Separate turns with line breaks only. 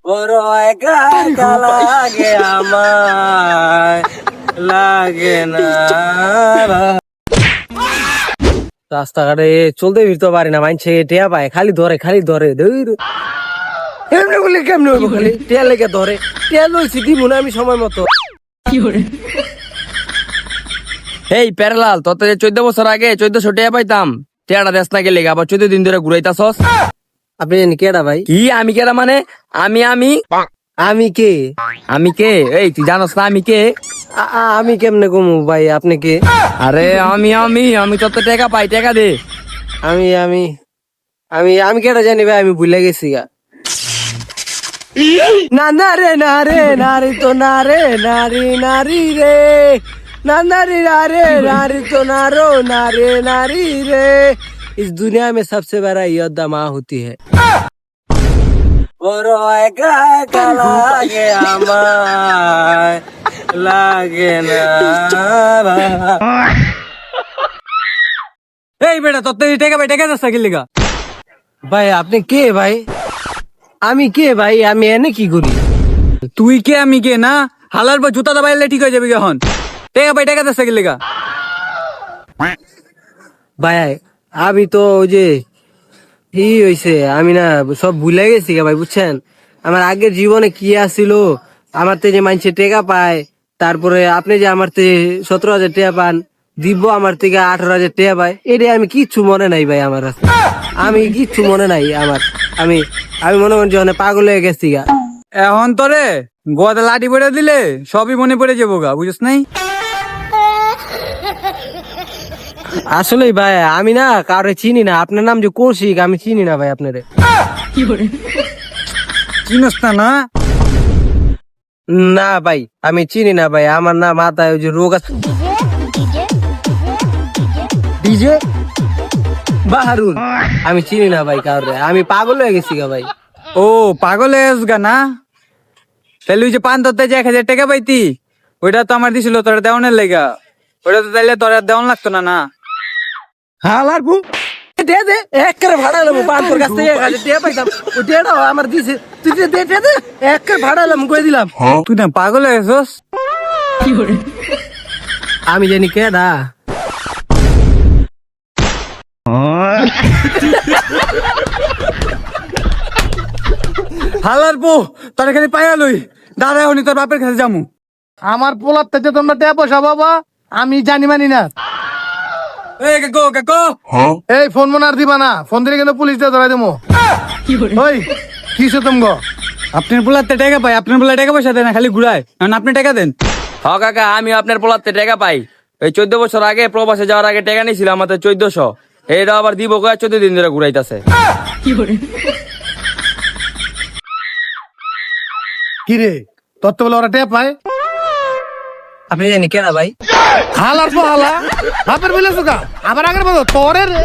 বড় একা একা লাগে আমায়, লাগে না। রাস্তাঘাটে চলতে ফিরতে পারি না, মানছে টেয়া পায়, খালি ধরে ধুর। এমনি বলে কেমনে হইব, খালি টেয়া লেগে ধরে, টেয়া লইছি দিব না আমি সময় মতো।
এই প্যারালাল, তোর তো যে 14 বছর আগে 1400 টাকা পাইতাম, টেয়াটা দেশ না গেলে আবার 14 দিন ধরে ঘুরাইতাছস।
আপনি জানি কেডা ভাই?
কি আমি কেরা মানে? আমি আমি
আমি কে?
আমি কে? এই তুই জানোস না আমি কে?
আমি কেমনে কমু ভাই, আপনি কে?
আরে আমি তত টাকা পাই, টাকা দে।
আমি আমি আমি আমি কেডা জানি ভাই, আমি ভুলে গেছি গা। না না রে না রে নারী তো না রে, নারী নারী রে, ना नारी नारे नारी तो नारो नारे नारी रे। इस दुनिया में सबसे बड़ा योद्धा माँ होती है। বড় একা একা লাগে আমায়, লাগে না।
এই বেটা, তোর তো টাকা পাই, টাকা দেশ না গেলে গা।
ভাই আপনি কে ভাই? আমি কে ভাই? আমি এনে কি করি?
তুই কে আমি কে না? হালার পর জুতা দাবাইলে ঠিক হয়ে যাবে এখন। টাকা পাই, টাকা দেশ না গেলে গা।
ভাই আমি তো ওই যে হয়েছে, আমি না সব ভুলে গেছি ভাই, বুঝছেন? আমার আগের জীবনে কি আসছিল, আমার তে যে মানুষের টেকা পায়, তারপরে আপনি যে আমার তে 17,000 টাকা পান, দিব আমার থেকে 18,000 টাকা পায়, এটা আমি কিচ্ছু মনে নাই ভাই আমার কাছে। আমি কিচ্ছু মনে নাই আমার। আমি আমি মনে করি যে পাগল হয়ে গেছি গা।
এখন তোরে গোয়াতে লাঠি পড়ে দিলে সবই মনে পড়ে যাবো গা, বুঝছ নাই?
আসলে ভাই আমি না কাউরে চিনি না, আপনার নাম যে কৌশিক, আমি চিনি না ভাই আপনারে।
চিনস না না?
না ভাই আমি চিনি না ভাই, আমার না মাথায় ওই যে রোগ আছে। ডিজে বাহারুল, আমি চিনি না ভাই কাউরে, আমি পাগল হয়ে গেছি গা ভাই।
ও পাগল হয়ে গা না? তাহলে ওই যে পান ধরতে যে 1,000 টাকা পাইতি, ওইটা তো আমার দিছিল তোরা দেওয়ানের লেগা। ওইটা তো তাইলে তোরা দেওয়ান লাগতো না না?
হালার বউ দে দে এক করে ভাড়া লাম, পাঁচপুর কাছ থেকে 1,000 টাকা পাইতাম, ওই টাকাটাও আমার দিছে, তুই দে দে দে এক করে ভাড়া লাম, কই দিলাম।
তুই না পাগল হয়ে গেছস?
আমি জানি কেডা।
হালার পো, তোরা খালি পায়া লই দাঁড়া, হনি তোর বাপের কাছে যামু।
আমার পোলার থেকে তোমরা টেয়া পয়সা বাবা, আমি জানি মানি না।
এই কাকো কাকো,
এই ফোন মনে আর দিবা না, ফোন দিলে কিন্তু পুলিশ দিয়ে ধরাই দেবো। ওই কিসে তুমি গো?
আপনার পোলাতে টাকা পাই, আপনার পোলা টাকা পয়সা দেন না, খালি ঘুরায়। এখন আপনি টাকা দেন। হ কাকা, আমি আপনার পোলাতে টাকা পাই। এই 14 বছর আগে প্রবাসে যাওয়ার আগে টাকা নিয়েছিল আমাদের 1400, এটা আবার দিব কয়ে 14 দিন ধরে ঘুরাইতেছে।
কি রে, তোর তো বলে ওরা টেয়া পায়?
আপনি জানি কেডা ভাই?
হালার পো হালা বাপের বলে সুকা আবার আগের বলো তোরে রে।